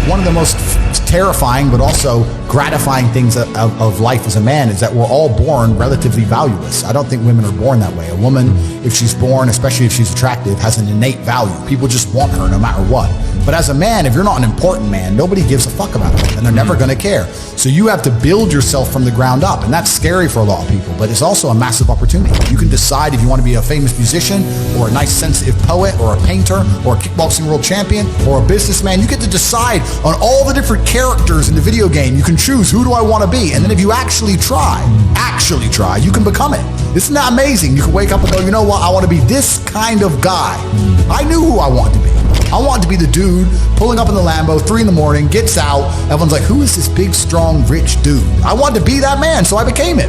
one of the most terrifying but also gratifying things of life as a man is that we're all born relatively valueless. I don't think women are born that way. A woman, if she's born, especially if she's attractive, has an innate value. People just want her no matter what. But as a man, if you're not an important man, nobody gives a fuck about it, and they're never going to care. So you have to build yourself from the ground up, and that's scary for a lot of people, but it's also a massive opportunity. You can decide if you want to be a famous musician or a nice sensitive poet or a painter or a kickboxing world champion or a businessman. You get to decide on all the different characters in the video game. You can choose, who do I want to be? And then if you actually try, you can become it. Isn't that amazing? You can wake up and go, you know what? I want to be this kind of guy. I knew who I wanted to be. I wanted to be the dude pulling up in the Lambo, 3 a.m, gets out. Everyone's like, who is this big, strong, rich dude? I wanted to be that man, so I became it.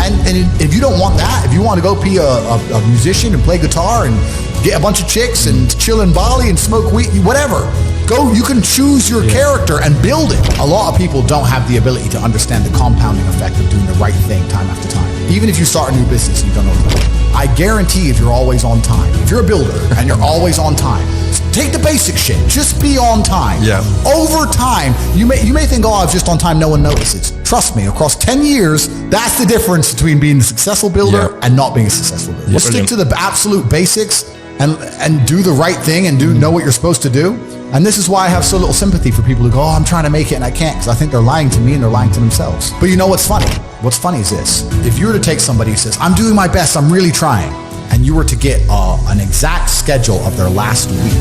And if you don't want that, if you want to go be a musician and play guitar and get a bunch of chicks and chill in Bali and smoke weed, whatever, go, you can choose your character and build it. A lot of people don't have the ability to understand the compounding effect of doing the right thing time after time. Even if you start a new business and you don't know what to do. I guarantee if you're always on time, if you're a builder and you're always on time, take the basic shit, just be on time. Yeah. Over time, you may think, oh, I was just on time, no one notices. Trust me, across 10 years, that's the difference between being a successful builder and not being a successful builder. Yeah. Stick to the absolute basics and do the right thing and know what you're supposed to do. And this is why I have so little sympathy for people who go, oh, I'm trying to make it and I can't, because I think they're lying to me and they're lying to themselves. But you know what's funny? What's funny is this. If you were to take somebody who says, I'm doing my best, I'm really trying, and you were to get an exact schedule of their last week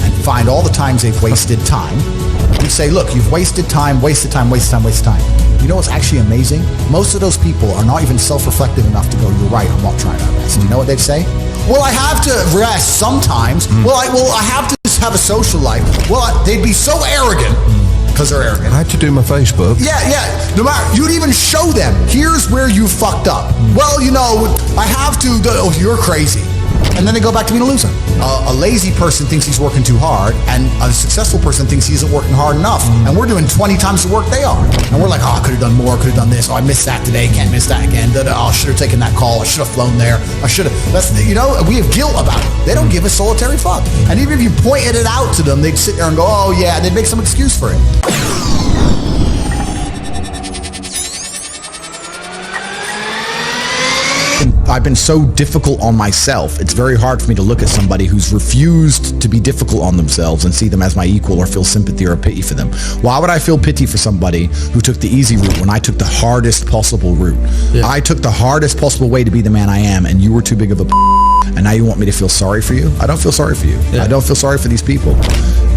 and find all the times they've wasted time, you say, look, you've wasted time. You know what's actually amazing? Most of those people are not even self-reflective enough to go, you're right, I'm not trying to rest. You know what they'd say? Well, I have to rest sometimes. Well, I have to have a social life. Well, they'd be so arrogant because they're arrogant. I had to do my Facebook. Yeah. No matter, you'd even show them, here's where you fucked up. Well, you know, I have to, oh, you're crazy. And then they go back to being a loser. A lazy person thinks he's working too hard, and a successful person thinks he isn't working hard enough. And we're doing 20 times the work they are. And we're like, oh, I could have done more, could have done this. Oh, I missed that today, can't miss that again. Oh, I should have taken that call. I should have flown there. I should have. We have guilt about it. They don't give a solitary fuck. And even if you pointed it out to them, they'd sit there and go, oh yeah, and they'd make some excuse for it. I've been so difficult on myself. It's very hard for me to look at somebody who's refused to be difficult on themselves and see them as my equal or feel sympathy or pity for them. Why would I feel pity for somebody who took the easy route when I took the hardest possible route? Yeah. I took the hardest possible way to be the man I am, and you were too big of a and now you want me to feel sorry for you? I don't feel sorry for you. Yeah. I don't feel sorry for these people.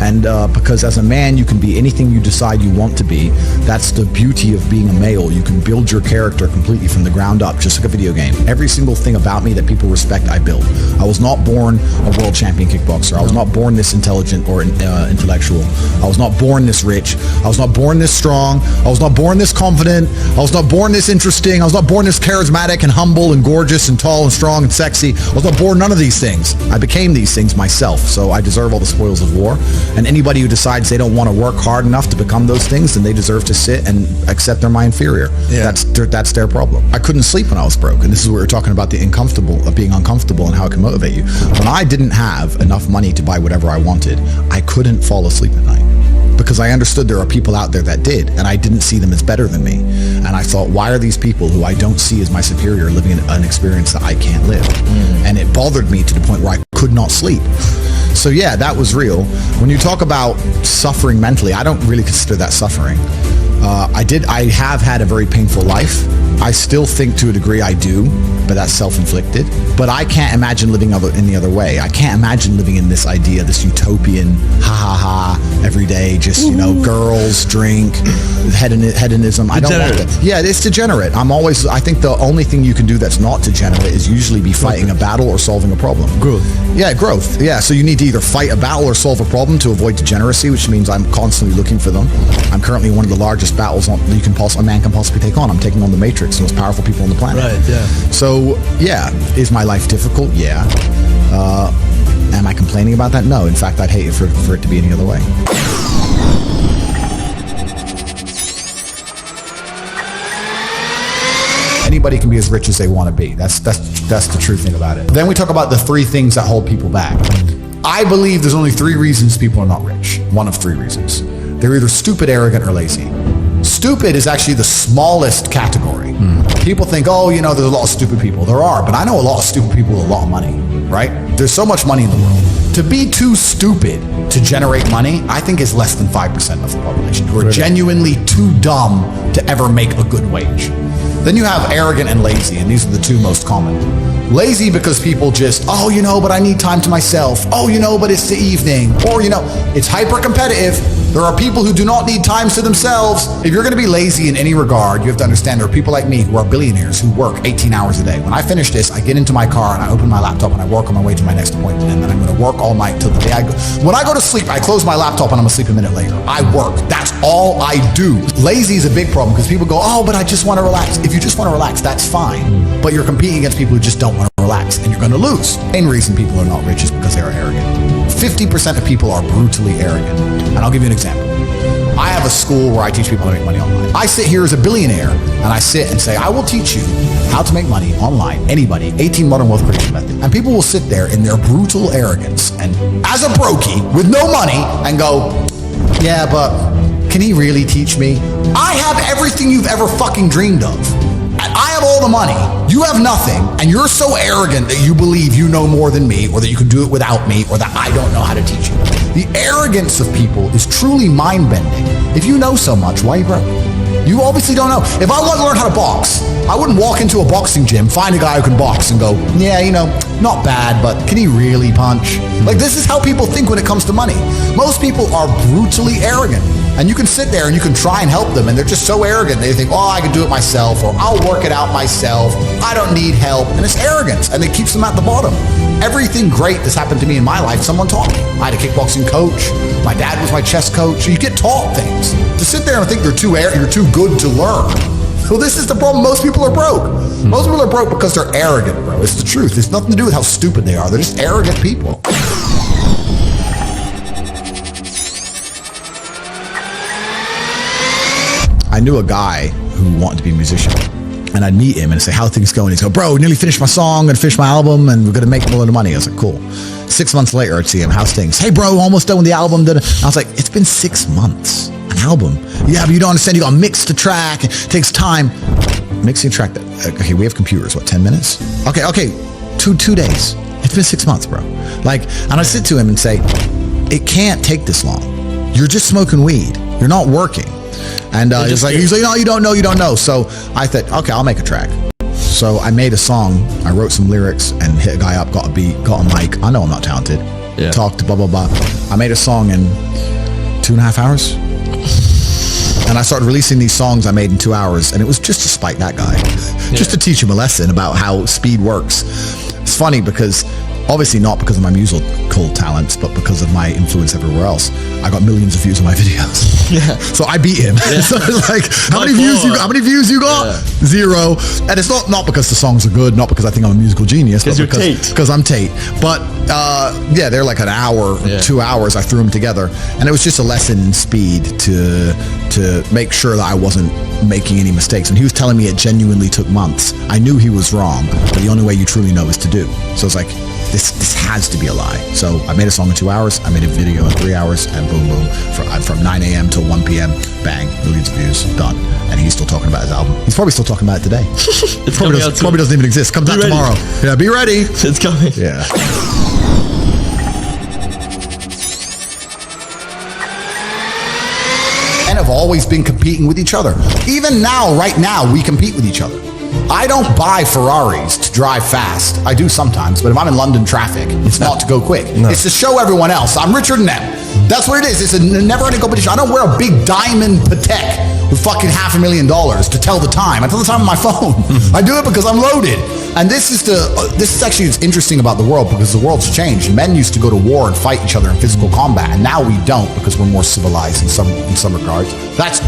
And because as a man, you can be anything you decide you want to be. That's the beauty of being a male. You can build your character completely from the ground up, just like a video game. Every single thing about me that people respect, I built. I was not born a world champion kickboxer. I was not born this intelligent or intellectual. I was not born this rich. I was not born this strong. I was not born this confident. I was not born this interesting. I was not born this charismatic and humble and gorgeous and tall and strong and sexy. I was not born none of these things. I became these things myself, so I deserve all the spoils of war. And anybody who decides they don't want to work hard enough to become those things, then they deserve to sit and accept they're my inferior. Yeah. That's their problem. I couldn't sleep when I was broke, and this is where we're talking about the being uncomfortable and how it can motivate you. When I didn't have enough money to buy whatever I wanted, I couldn't fall asleep at night. Because I understood there are people out there that did, and I didn't see them as better than me. And I thought, why are these people who I don't see as my superior living an experience that I can't live? And it bothered me to the point where I could not sleep. So yeah, that was real. When you talk about suffering mentally, I don't really consider that suffering. I have had a very painful life. I still think to a degree I do, but that's self-inflicted. But I can't imagine living any other way. I can't imagine living in this idea, this utopian, every day, just, girls, drink, hedonism. I don't want that. Yeah, it's degenerate. I think the only thing you can do that's not degenerate is usually be fighting a battle or solving a problem. Growth. Yeah, growth. Yeah, so you need to either fight a battle or solve a problem to avoid degeneracy, which means I'm constantly looking for them. I'm currently one of the largest battles a man can possibly take on. I'm taking on the Matrix, the most powerful people on the planet. Right, yeah. So, yeah, is my life difficult? Yeah. Am I complaining about that? No. In fact, I'd hate it for it to be any other way. Anybody can be as rich as they want to be. That's the true thing about it. Then we talk about the 3 things that hold people back. I believe there's only 3 reasons people are not rich. One of 3 reasons. They're either stupid, arrogant, or lazy. Stupid is actually the smallest category. People think, oh, you know, there's a lot of stupid people. There are, but I know a lot of stupid people with a lot of money, right? There's so much money in the world. To be too stupid to generate money, I think is less than 5% of the population who are genuinely too dumb to ever make a good wage. Then you have arrogant and lazy, and these are the two most common. Lazy because people just, oh, you know, but I need time to myself. Oh, you know, but it's the evening. Or, you know, it's hyper competitive. There are people who do not need time to themselves. If you're going to be lazy in any regard, you have to understand there are people like me who are billionaires who work 18 hours a day. When I finish this, I get into my car and I open my laptop and I work on my way to my next appointment. And then I'm going to work all night till the day I go. When I go to sleep, I close my laptop and I'm asleep a minute later. I work. That's all I do. Lazy is a big problem because people go, oh, but I just want to relax. If you just want to relax, that's fine. But you're competing against people who just don't want to relax and you're going to lose. The main reason people are not rich is because they are arrogant. 50% of people are brutally arrogant. And I'll give you an example. I have a school where I teach people how to make money online. I sit here as a billionaire and I sit and say, I will teach you how to make money online. Anybody, 18 modern wealth creation method. And people will sit there in their brutal arrogance and as a brokey with no money and go, yeah, but can he really teach me? I have everything you've ever fucking dreamed of. I have all the money, you have nothing, and you're so arrogant that you believe you know more than me, or that you can do it without me, or that I don't know how to teach you. The arrogance of people is truly mind-bending. If you know so much, why are you broke? You obviously don't know. If I want to learn how to box, I wouldn't walk into a boxing gym, find a guy who can box and go, yeah, you know, not bad, but can he really punch? Like, this is how people think when it comes to money. Most people are brutally arrogant. And you can sit there and you can try and help them, and they're just so arrogant. They think, oh, I can do it myself, or I'll work it out myself. I don't need help. And it's arrogance, and it keeps them at the bottom. Everything great that's happened to me in my life, someone taught me. I had a kickboxing coach. My dad was my chess coach. You get taught things. To sit there and think you're too good to learn. Well, this is the problem. Most people are broke. Most people are broke because they're arrogant, bro. It's the truth. It's nothing to do with how stupid they are. They're just arrogant people. I knew a guy who wanted to be a musician, and I'd meet him and say, how are things going? He'd go, bro, nearly finished my song, gonna finish my album, and we're gonna make a lot of money. I was like, cool. 6 months later, I'd see him, how's things? Hey, bro, almost done with the album. I was like, it's been 6 months, an album. Yeah, but you don't understand, you gotta mix the track, it takes time. Mixing a track, okay, we have computers, what, 10 minutes? Okay, two days. It's been 6 months, bro. Like, and I sit to him and say, it can't take this long. You're just smoking weed. You're not working. And he's like, no, you don't know. So I thought, okay, I'll make a track. So I made a song. I wrote some lyrics and hit a guy up, got a beat, got a mic. I know I'm not talented. Yeah. Talked, blah, blah, blah. I made a song in 2.5 hours. And I started releasing these songs I made in 2 hours. And it was just to spite that guy. Just to teach him a lesson about how speed works. It's funny because obviously not because of my musical talents, but because of my influence everywhere else. I got millions of views on my videos. Yeah. So I beat him. Yeah. So it's like, how many views you got? Yeah. 0. And it's not because the songs are good, not because I think I'm a musical genius, but because I'm Tate. But yeah, they're like an hour, 2 hours. I threw them together, and it was just a lesson in speed to make sure that I wasn't making any mistakes. And he was telling me it genuinely took months. I knew he was wrong, but the only way you truly know is to do. So it's like, this has to be a lie. So I made a song in 2 hours. I made a video in 3 hours, and boom, from 9 a.m. till 1 p.m. Bang, millions of views, done. And he's still talking about his album. He's probably still talking about it today. It probably doesn't even exist. Comes out tomorrow. Yeah, be ready. It's coming. Yeah. And have always been competing with each other. Even now, right now, we compete with each other. I don't buy Ferraris to drive fast. I do sometimes, but if I'm in London traffic, it's not to go quick. No. It's to show everyone else I'm richer than them. That's what it is. It's a never-ending competition. I don't wear a big diamond Patek with fucking $500,000 to tell the time. I tell the time on my phone. I do it because I'm loaded. And this is actually what's interesting about the world, because the world's changed. Men used to go to war and fight each other in physical combat, and now we don't because we're more civilized in some regards.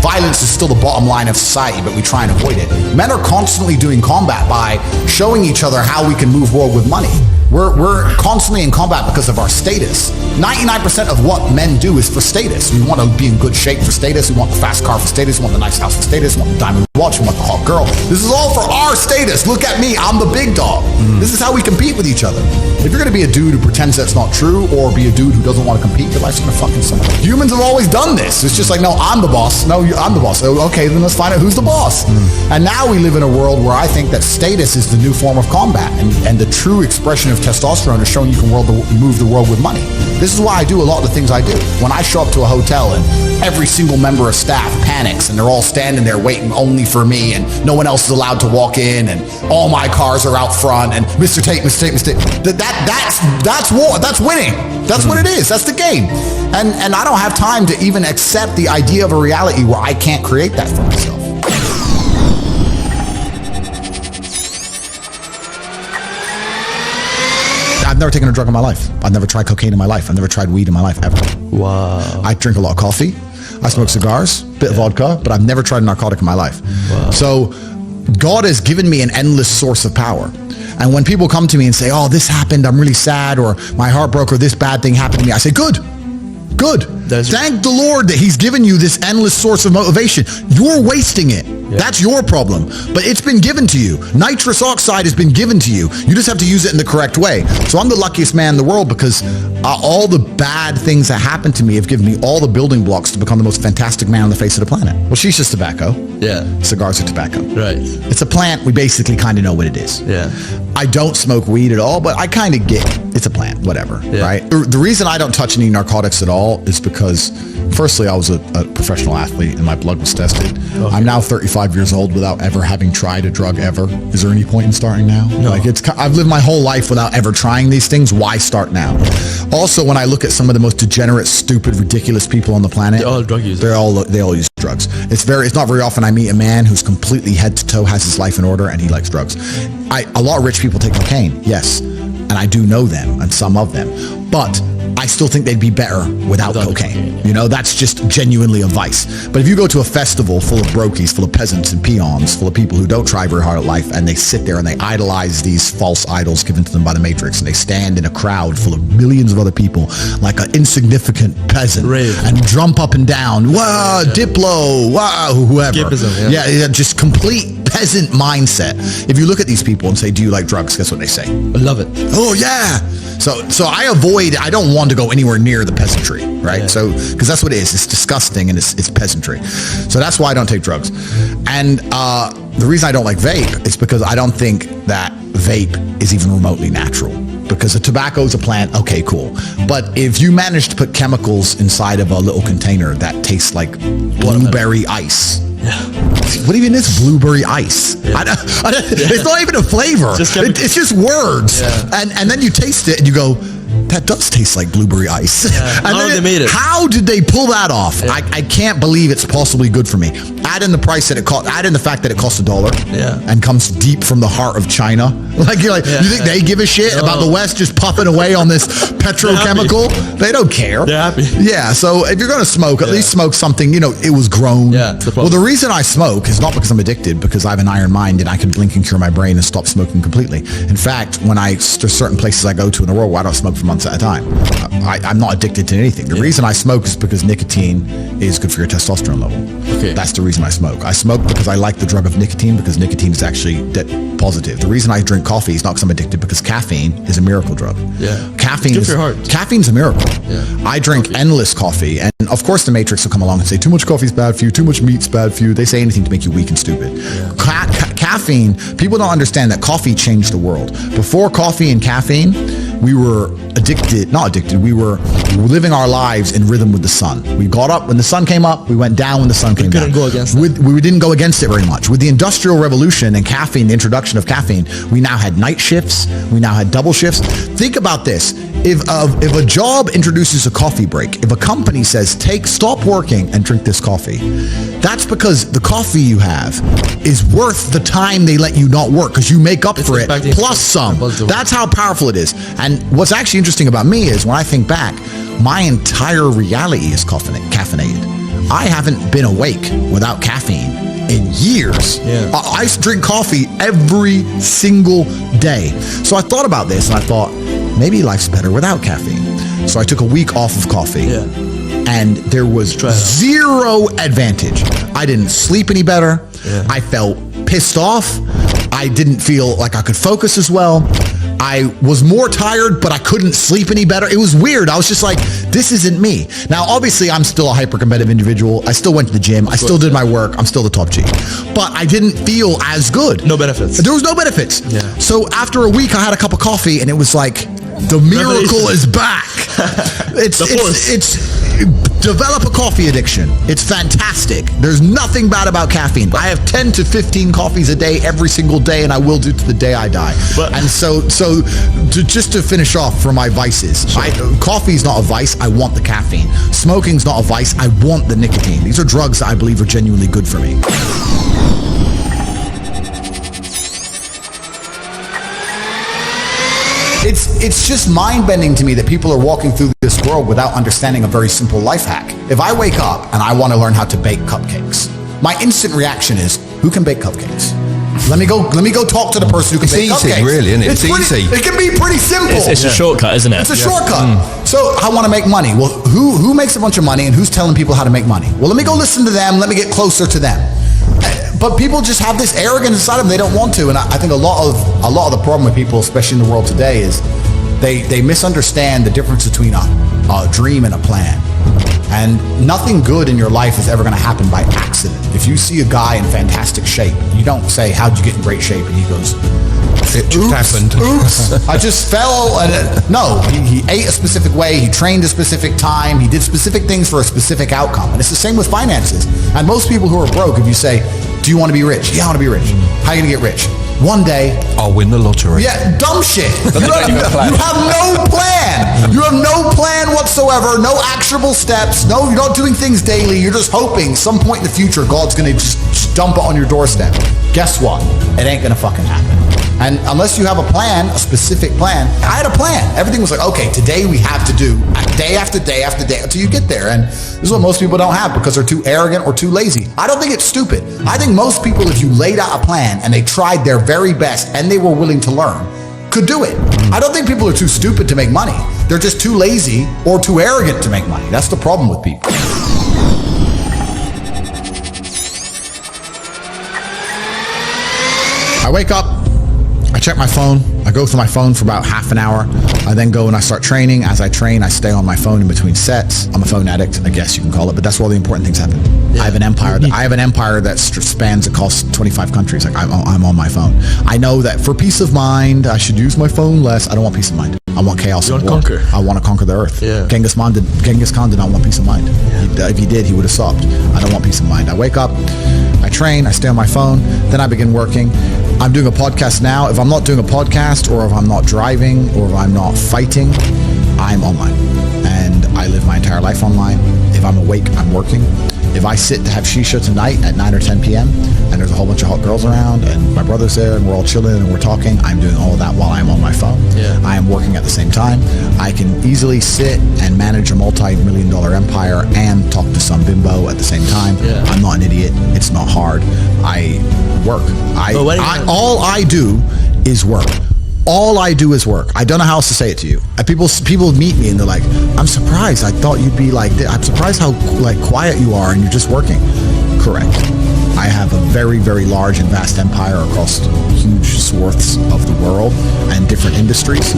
Violence is still the bottom line of society, but we try and avoid it. Men are constantly doing combat by showing each other how we can move world with money. We're constantly in combat because of our status. 99% of what men do is for status. We want to be in good shape for status. We want the fast car for status. We want the nice house for status. We want the diamond watch from like a hot girl. This is all for our status. Look at me, I'm the big dog. This is how we compete with each other. If you're gonna be a dude who pretends that's not true, or be a dude who doesn't want to compete, your life's gonna fucking suck. Humans have always done this. It's just like, no, I'm the boss. No, I'm the boss. Okay, then let's find out who's the boss. And now we live in a world where I think that status is the new form of combat, and the true expression of testosterone is showing you can move the world with money. This is why I do a lot of the things I do. When I show up to a hotel and every single member of staff panics and they're all standing there waiting only for me, and no one else is allowed to walk in, and all my cars are out front, and Mr. Tate, that's war. That's winning. That's what it is. That's the game. And I don't have time to even accept the idea of a reality where I can't create that for myself. I've never taken a drug in my life. I've never tried cocaine in my life. I've never tried weed in my life, ever. Wow. I drink a lot of coffee. I smoke cigars, bit of vodka, but I've never tried a narcotic in my life. Wow. So God has given me an endless source of power. And when people come to me and say, oh, this happened, I'm really sad, or my heart broke, or this bad thing happened to me, I say, good. Thank the Lord that he's given you this endless source of motivation. You're wasting it. Yeah. That's your problem. But it's been given to you. Nitrous oxide has been given to you. You just have to use it in the correct way. So I'm the luckiest man in the world because all the bad things that happened to me have given me all the building blocks to become the most fantastic man on the face of the planet. Well, shisha's tobacco. Yeah. Cigars are tobacco. Right. It's a plant. We basically kind of know what it is. Yeah. I don't smoke weed at all, but I kind of get it's a plant, whatever, yeah. Right? The reason I don't touch any narcotics at all is because, firstly, I was a professional athlete and my blood was tested. Okay. I'm now 35 years old without ever having tried a drug ever. Is there any point in starting now? No. Like I've lived my whole life without ever trying these things. Why start now? Also, when I look at some of the most degenerate, stupid, ridiculous people on the planet, they're all drug users. They all use drugs. It's not very often I meet a man who's completely head to toe, has his life in order, and he likes drugs. A lot of rich people take cocaine, yes, and I do know them and some of them, but I still think they'd be better without cocaine. Yeah. You know, that's just genuinely a vice. But if you go to a festival full of brokies, full of peasants and peons, full of people who don't try very hard at life, and they sit there and they idolize these false idols given to them by the Matrix, and they stand in a crowd full of millions of other people like an insignificant peasant and jump up and down, wow, yeah. Diplo, wow, whoever. Skippism, yeah, just complete peasant mindset. If you look at these people and say, do you like drugs? Guess what they say? I love it. Oh, yeah. So I don't want to go anywhere near the peasantry, right? Yeah. So, because that's what it is. It's disgusting and it's peasantry. So that's why I don't take drugs. And the reason I don't like vape is because I don't think that vape is even remotely natural. Because a tobacco is a plant, okay, cool. But if you manage to put chemicals inside of a little container that tastes like blueberry ice. Yeah. What even is blueberry ice? Yeah. It's not even a flavor. It's just words. Yeah. And then you taste it and you go, that does taste like blueberry ice. Yeah. And they made it. How did they pull that off? Yeah. I can't believe it's possibly good for me. Add in the price that it cost. Add in the fact that it costs $1. Yeah. And comes deep from the heart of China. Like you think they give a shit about the West just puffing away on this petrochemical? They don't care. They're happy. Yeah. So if you're gonna smoke, at least smoke something. It was grown. Yeah. Well, the reason I smoke is not because I'm addicted, because I have an iron mind and I can blink and cure my brain and stop smoking completely. In fact, there's certain places I go to in the world where I don't smoke for months at a time. I'm not addicted to anything. The reason I smoke is because nicotine is good for your testosterone level. Okay. That's the reason I smoke. I smoke because I like the drug of nicotine, because nicotine is actually positive. The reason I drink coffee is not because I'm addicted, because caffeine is a miracle drug. Yeah. Caffeine's a miracle. Yeah. I drink endless coffee, and of course the Matrix will come along and say too much coffee's bad for you, too much meat's bad for you. They say anything to make you weak and stupid. Yeah. Caffeine, people don't understand that coffee changed the world. Before coffee and caffeine, we were we were living our lives in rhythm with the sun. We got up when the sun came up, we went down when the sun came down. We couldn't go against it. We didn't go against it very much. With the Industrial Revolution and caffeine, the introduction of caffeine, we now had night shifts, we now had double shifts. Think about this. If a job introduces a coffee break, if a company says, stop working and drink this coffee, that's because the coffee you have is worth the time they let you not work, because you make up for it, plus some. That's how powerful it is. And what's actually interesting about me is when I think back, my entire reality is caffeinated. I haven't been awake without caffeine in years. Yeah. I drink coffee every single day. So I thought about this and I thought, maybe life's better without caffeine. So I took a week off of coffee. Yeah. And there was zero advantage. I didn't sleep any better. I felt pissed off. I didn't feel like I could focus as well. I was more tired, but I couldn't sleep any better. It was weird. I was just like, this isn't me. Now, obviously, I'm still a hyper-competitive individual. I still went to the gym. I still did my work. I'm still the top G. But I didn't feel as good. No benefits. There was no benefits. Yeah. So after a week, I had a cup of coffee, and it was like, the miracle is back. It's develop a coffee addiction. It's fantastic. There's nothing bad about caffeine. I have 10 to 15 coffees a day every single day, and I will do to the day I die. And so just to finish off for my vices, coffee's not a vice. I want the caffeine. Smoking's not a vice. I want the nicotine. These are drugs that I believe are genuinely good for me. It's just mind-bending to me that people are walking through this world without understanding a very simple life hack. If I wake up and I want to learn how to bake cupcakes, my instant reaction is, who can bake cupcakes? Let me go talk to the person who can bake cupcakes. It's easy, really, isn't it? It's easy. It can be pretty simple. It's a shortcut, isn't it? It's a shortcut. So I want to make money. Well, who makes a bunch of money and who's telling people how to make money? Well, let me go listen to them. Let me get closer to them. But people just have this arrogance inside them. They don't want to. And I think a lot of the problem with people, especially in the world today, is they misunderstand the difference between a dream and a plan. And nothing good in your life is ever going to happen by accident. If you see a guy in fantastic shape, you don't say, how'd you get in great shape? And he goes, it just happened. Oops, I just fell. No, he ate a specific way. He trained a specific time. He did specific things for a specific outcome. And it's the same with finances. And most people who are broke, if you say, do you want to be rich? Yeah, I want to be rich. How are you going to get rich? One day, I'll win the lottery. Yeah, dumb shit. You have no plan. You have no plan whatsoever. No actionable steps. No, you're not doing things daily. You're just hoping some point in the future God's going to just dump it on your doorstep. Guess what? It ain't going to fucking happen. And unless you have a plan, a specific plan, I had a plan. Everything was like, okay, today we have to do day after day after day until you get there. And this is what most people don't have because they're too arrogant or too lazy. I don't think it's stupid. I think most people, if you laid out a plan and they tried their very best and they were willing to learn, could do it. I don't think people are too stupid to make money. They're just too lazy or too arrogant to make money. That's the problem with people. I wake up, I check my phone, I go through my phone for about half an hour. I then go and I start training. As I train, I stay on my phone in between sets. I'm a phone addict, I guess you can call it, but that's where all the important things happen. Yeah. I have an empire that spans across 25 countries. Like I'm on my phone. I know that for peace of mind, I should use my phone less. I don't want peace of mind. I want chaos and war. I want to conquer the earth. Yeah. Genghis Khan did not want peace of mind. Yeah. If he did, he would have stopped. I don't want peace of mind. I wake up, I train, I stay on my phone, then I begin working. I'm doing a podcast now. If I'm not doing a podcast, or if I'm not driving, or if I'm not fighting, I'm online. And I live my entire life online. If I'm awake, I'm working. If I sit to have shisha tonight at 9 or 10 p.m. and there's a whole bunch of hot girls around and my brother's there and we're all chilling and we're talking, I'm doing all of that while I'm on my phone. Yeah. I am working at the same time. I can easily sit and manage a multi-million-dollar empire and talk to some bimbo at the same time. Yeah. I'm not an idiot. It's not hard. I work. All I do is work. All I do is work. I don't know how else to say it to you. People meet me and they're like, I'm surprised. I thought you'd be like this. I'm surprised how quiet you are and you're just working. Correct. I have a very, very large and vast empire across huge swaths of the world and different industries.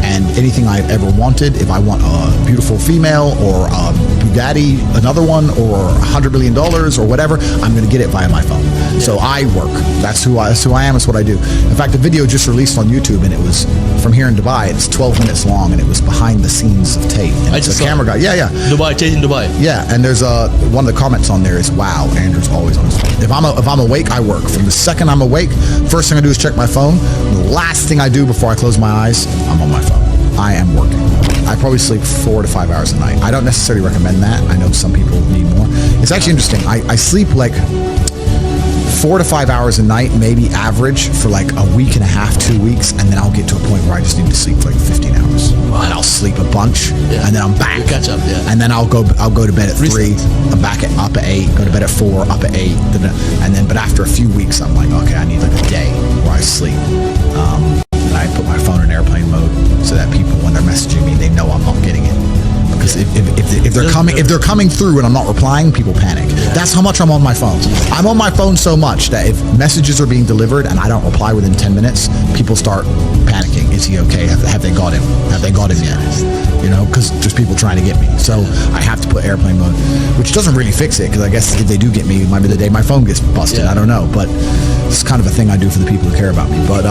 And anything I've ever wanted, if I want a beautiful female or a Bugatti, another one, or $100 million or whatever, I'm going to get it via my phone. So I work. That's who I am. That's what I do. In fact, the video just released on YouTube, and it was from here in Dubai. It's 12 minutes long, and it was behind the scenes of Tate. And it's a camera guy. Yeah. Dubai, Tate in Dubai. Yeah, and there's one of the comments on there is, wow, Andrew's always on his phone. If I'm awake, I work. From the second I'm awake, first thing I do is check my phone. The last thing I do before I close my eyes, I'm on my phone. I am working. I probably sleep 4 to 5 hours a night. I don't necessarily recommend that. I know some people need more. It's actually interesting. I sleep like 4 to 5 hours a night, maybe average, for like a week and a half, 2 weeks, and then I'll get to a point where I just need to sleep for like 15 hours. Wow. And I'll sleep a bunch, and then I'm back. You catch up, yeah. And then I'll go to bed at 3. I'm back up at 8. Go to bed at 4. Up at 8. And then, but after a few weeks, I'm like, okay, I need like a day where I sleep. And I put my phone in airplane mode so that people, when they're messaging me, they know I'm not getting it. because if they're coming through and I'm not replying, people panic. That's how much I'm on my phone. I'm on my phone so much that if messages are being delivered and I don't reply within 10 minutes, people start panicking. Is he okay? Have they got him? Have they got him yet? You know, because there's people trying to get me. So I have to put airplane mode, which doesn't really fix it, because I guess if they do get me, it might be the day my phone gets busted. I don't know, but it's kind of a thing I do for the people who care about me. But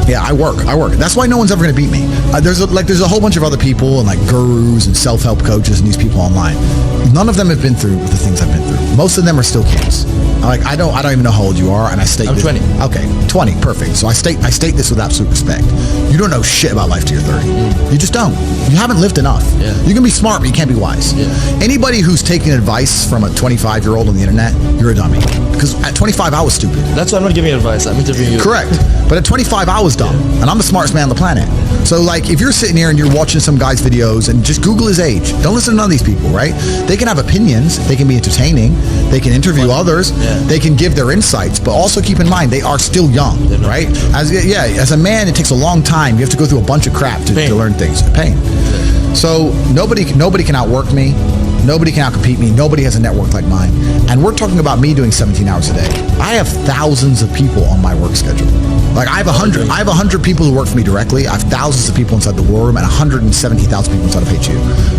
yeah, I work. That's why no one's ever going to beat me. There's a whole bunch of other people and like gurus and self-help coaches and these people online. None of them have been through the things I've been through. Most of them are still kids. I don't even know how old you are, and I state I'm this. 20. Okay, 20, perfect. So I state this with absolute respect. You don't know shit about life till you're 30. You just don't. You haven't lived enough. Yeah. You can be smart, but you can't be wise. Yeah. Anybody who's taking advice from a 25-year-old on the internet, you're a dummy. Because at 25, I was stupid. That's why I'm not giving advice. I'm interviewing you. Correct. But at 25, I was dumb, and I'm the smartest man on the planet. So, like, if you're sitting here and you're watching some guy's videos and just Google his age, don't listen to none of these people, right? They can have opinions, they can be entertaining, they can interview others, they can give their insights, but also keep in mind they are still young, right? As a man, it takes a long time. You have to go through a bunch of crap to learn things. Pain. So nobody can outwork me. Nobody can outcompete me. Nobody has a network like mine. And we're talking about me doing 17 hours a day. I have thousands of people on my work schedule. Like I have 100 people who work for me directly. I have thousands of people inside the war room and 170,000 people inside of HU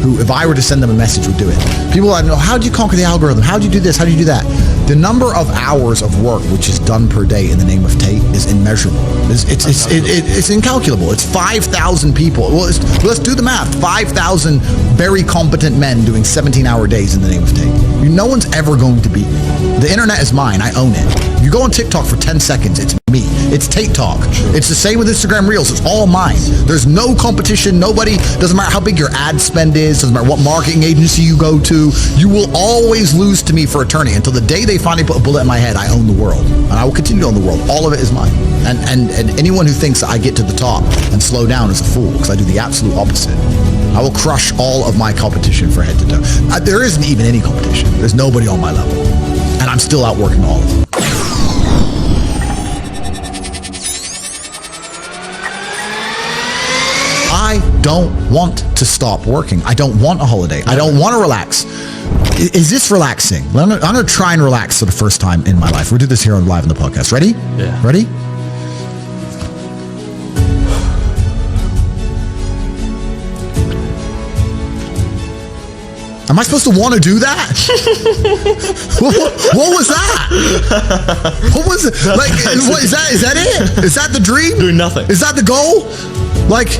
who, if I were to send them a message, would do it. People I know, how do you conquer the algorithm? How do you do this? How do you do that? The number of hours of work which is done per day in the name of Tate is immeasurable. It's incalculable. It's 5,000 people. Well, let's do the math. 5,000 very competent men doing 17-hour days in the name of Tate. No one's ever going to beat me. The internet is mine. I own it. You go on TikTok for 10 seconds, it's me. It's Tate Talk. It's the same with Instagram Reels. It's all mine. There's no competition. Nobody, doesn't matter how big your ad spend is, doesn't matter what marketing agency you go to, you will always lose to me for eternity. Until the day they finally put a bullet in my head, I own the world. And I will continue to own the world. All of it is mine. And anyone who thinks that I get to the top and slow down is a fool, because I do the absolute opposite. I will crush all of my competition for head to toe. There isn't even any competition. There's nobody on my level. And I'm still outworking all of them. I don't want to stop working. I don't want a holiday. I don't want to relax. Is this relaxing? I'm going to try and relax for the first time in my life. We'll do this here on live in the podcast. Ready? Yeah. Ready? Am I supposed to want to do that? what was that? What was it? Like, what is that? Is that it? Is that the dream? Doing nothing. Is that the goal? Like,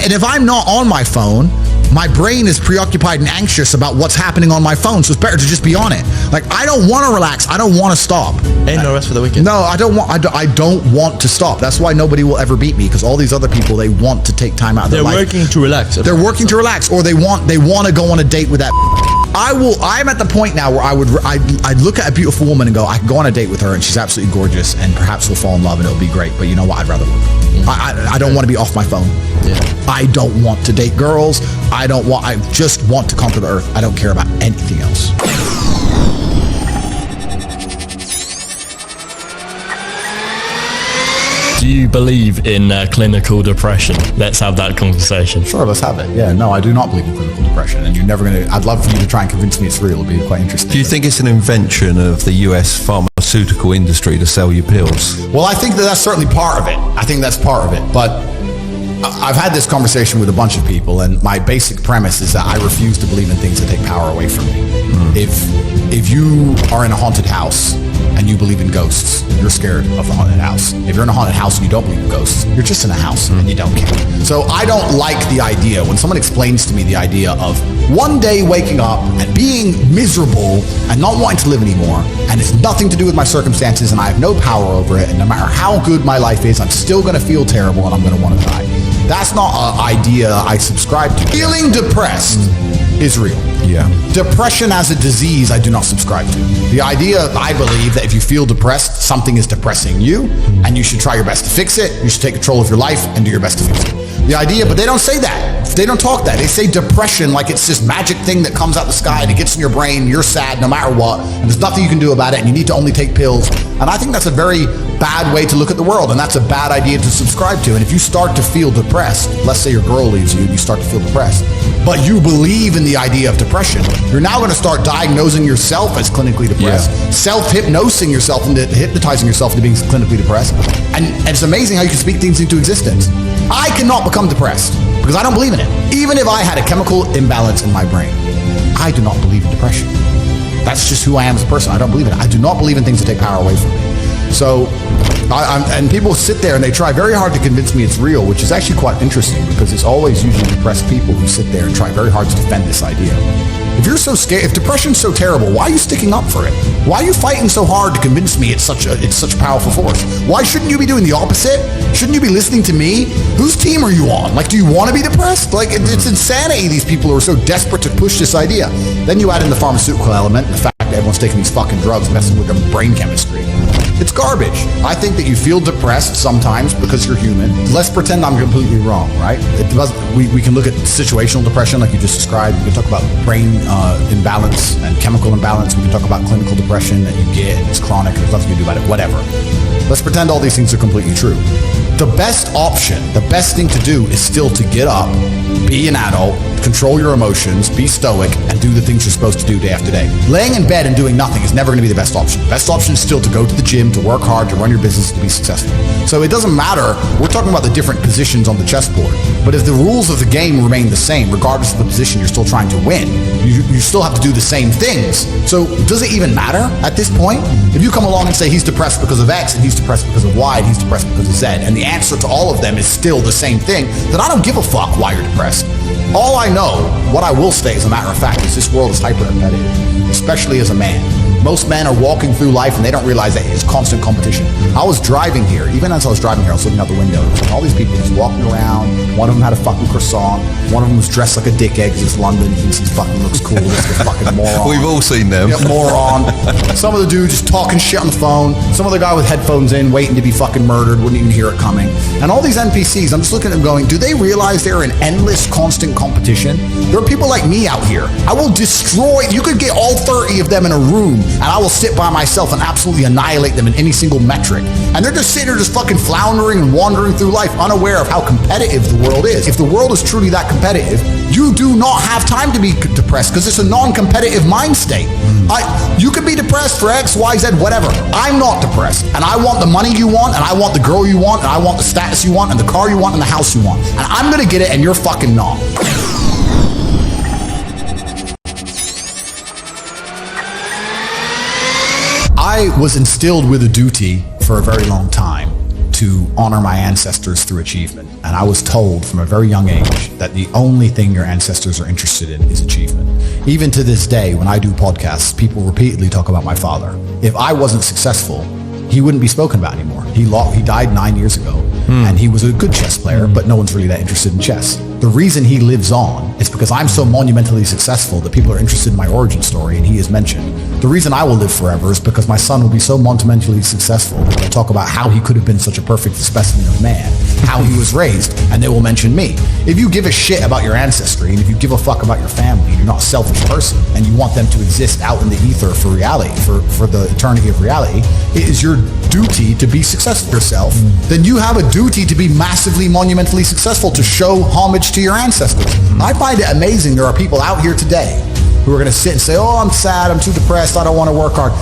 and if I'm not on my phone, my brain is preoccupied and anxious about what's happening on my phone, so it's better to just be on it. Like, I don't want to relax. I don't want to stop. Ain't no rest for the wicked. No, I don't want to stop. That's why nobody will ever beat me, because all these other people, they want to take time out of their life. They're working to relax. They're working to relax, or they want to go on a date with that. I'm at the point now where I'd look at a beautiful woman and go, I can go on a date with her and she's absolutely gorgeous and perhaps we'll fall in love and it'll be great. But you know what? I'd rather work. I don't want to be off my phone. Yeah. I don't want to date girls. I just want to conquer the earth. I don't care about anything else. Do you believe in clinical depression? Let's have that conversation. Sure, let's have it. Yeah, no, I do not believe in clinical depression, and you're never going to... I'd love for you to try and convince me it's real. It'll be quite interesting. Do you think it's an invention of the US pharmaceutical industry to sell you pills? Well, I think that's certainly part of it. I think that's part of it, but I've had this conversation with a bunch of people, and my basic premise is that I refuse to believe in things that take power away from me. If you are in a haunted house and you believe in ghosts, you're scared of the haunted house. If you're in a haunted house and you don't believe in ghosts, you're just in a house and you don't care. So I don't like the idea, when someone explains to me the idea of one day waking up and being miserable and not wanting to live anymore, and it's nothing to do with my circumstances and I have no power over it, and no matter how good my life is, I'm still going to feel terrible and I'm going to want to die. That's not an idea I subscribe to. Feeling depressed is real. Yeah. Depression as a disease, I do not subscribe to. The idea, I believe, that if you feel depressed, something is depressing you, and you should try your best to fix it. You should take control of your life and do your best to fix it. The idea, but they don't say that. They don't talk that. They say depression like it's this magic thing that comes out the sky and it gets in your brain, you're sad no matter what, and there's nothing you can do about it, and you need to only take pills. And I think that's a very bad way to look at the world, and that's a bad idea to subscribe to. And if you start to feel depressed, let's say your girl leaves you and you start to feel depressed, but you believe in the idea of depression, you're now going to start diagnosing yourself as clinically depressed, self-hypnosing yourself into hypnotizing yourself into being clinically depressed. And it's amazing how you can speak things into existence. I cannot become depressed because I don't believe in it. Even if I had a chemical imbalance in my brain, I do not believe in depression. That's just who I am as a person. I don't believe in it. I do not believe in things that take power away from me. So, and people sit there and they try very hard to convince me it's real, which is actually quite interesting because it's always usually depressed people who sit there and try very hard to defend this idea. If you're so scared, if depression's so terrible, why are you sticking up for it? Why are you fighting so hard to convince me it's such a powerful force? Why shouldn't you be doing the opposite? Shouldn't you be listening to me? Whose team are you on? Like, do you want to be depressed? Like, it's insanity, these people who are so desperate to push this idea. Then you add in the pharmaceutical element and the fact that everyone's taking these fucking drugs, messing with their brain chemistry. It's garbage. I think that you feel depressed sometimes because you're human. Let's pretend I'm completely wrong, right? We can look at situational depression like you just described. We can talk about brain imbalance and chemical imbalance. We can talk about clinical depression that you get, and it's chronic, and there's nothing you can do about it, whatever. Let's pretend all these things are completely true. The best option, the best thing to do is still to get up, be an adult, control your emotions, be stoic, and do the things you're supposed to do day after day. Laying in bed and doing nothing is never going to be the best option. The best option is still to go to the gym, to work hard, to run your business, to be successful. So it doesn't matter. We're talking about the different positions on the chessboard. But if the rules of the game remain the same, regardless of the position you're still trying to win, you still have to do the same things. So does it even matter at this point? If you come along and say he's depressed because of X, and he's depressed because of Y, and he's depressed because of Z, and the answer to all of them is still the same thing, then I don't give a fuck why you're depressed. All I know, what I will say as a matter of fact, is this world is hyper-competitive, especially as a man. Most men are walking through life and they don't realize that it's constant competition. I was driving here, even as I was driving here, I was looking out the window, and all these people just walking around. One of them had a fucking croissant. One of them was dressed like a dickhead because it's London. He fucking looks cool. It's a fucking moron. We've all seen them. Yeah, moron. Some of the dude just talking shit on the phone. Some other guy with headphones in, waiting to be fucking murdered, wouldn't even hear it coming. And all these NPCs, I'm just looking at them going, do they realize they're in endless, constant competition? There are people like me out here. I will destroy, you could get all 30 of them in a room, and I will sit by myself and absolutely annihilate them in any single metric. And they're just sitting there just fucking floundering and wandering through life unaware of how competitive the world is. If the world is truly that competitive, you do not have time to be depressed because it's a non-competitive mind state. You could be depressed for X, Y, Z, whatever. I'm not depressed. And I want the money you want, and I want the girl you want, and I want the status you want, and the car you want, and the house you want. And I'm gonna get it, and you're fucking not. I was instilled with a duty for a very long time to honor my ancestors through achievement. And I was told from a very young age that the only thing your ancestors are interested in is achievement. Even to this day, when I do podcasts, people repeatedly talk about my father. If I wasn't successful, he wouldn't be spoken about anymore. He died 9 years ago, and he was a good chess player, but no one's really that interested in chess. The reason he lives on is because I'm so monumentally successful that people are interested in my origin story, and he is mentioned. The reason I will live forever is because my son will be so monumentally successful that they'll talk about how he could have been such a perfect specimen of man, how he was raised, and they will mention me. If you give a shit about your ancestry, and if you give a fuck about your family, and you're not a selfish person, and you want them to exist out in the ether for reality, for the eternity of reality, it is your duty to be successful yourself. Then you have a duty to be massively, monumentally successful, to show homage to your ancestors. I find it amazing there are people out here today who are going to sit and say, oh, I'm sad, I'm too depressed, I don't want to work hard.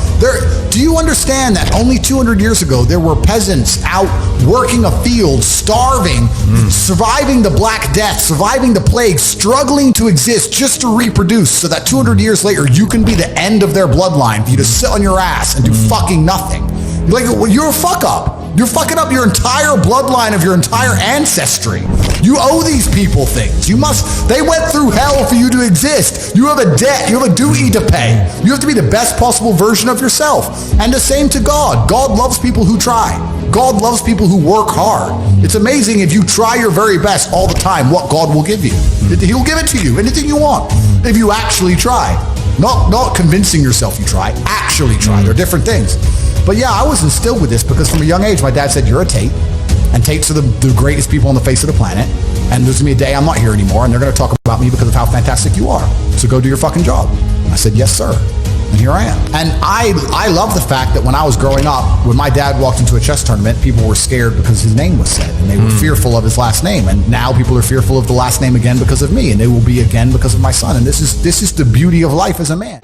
Do you understand that only 200 years ago there were peasants out working a field, starving, surviving the Black Death, surviving the plague, struggling to exist just to reproduce, so that 200 years later you can be the end of their bloodline, for you to sit on your ass and do fucking nothing. Like, you're a fuck up. You're fucking up your entire bloodline of your entire ancestry. You owe these people things. They went through hell for you to exist. You have a debt. You have a duty to pay. You have to be the best possible version of yourself. And the same to God. God loves people who try. God loves people who work hard. It's amazing if you try your very best all the time, what God will give you. He'll give it to you, anything you want, if you actually try. Not convincing yourself you try, actually try. They're different things. But yeah, I was instilled with this because from a young age, my dad said, you're a Tate, and Tates are the greatest people on the face of the planet, and there's going to be a day I'm not here anymore, and they're going to talk about me because of how fantastic you are. So go do your fucking job. And I said, yes, sir. And here I am. And I love the fact that when I was growing up, when my dad walked into a chess tournament, people were scared because his name was said, and they were fearful of his last name. And now people are fearful of the last name again because of me, and they will be again because of my son. And this is the beauty of life as a man.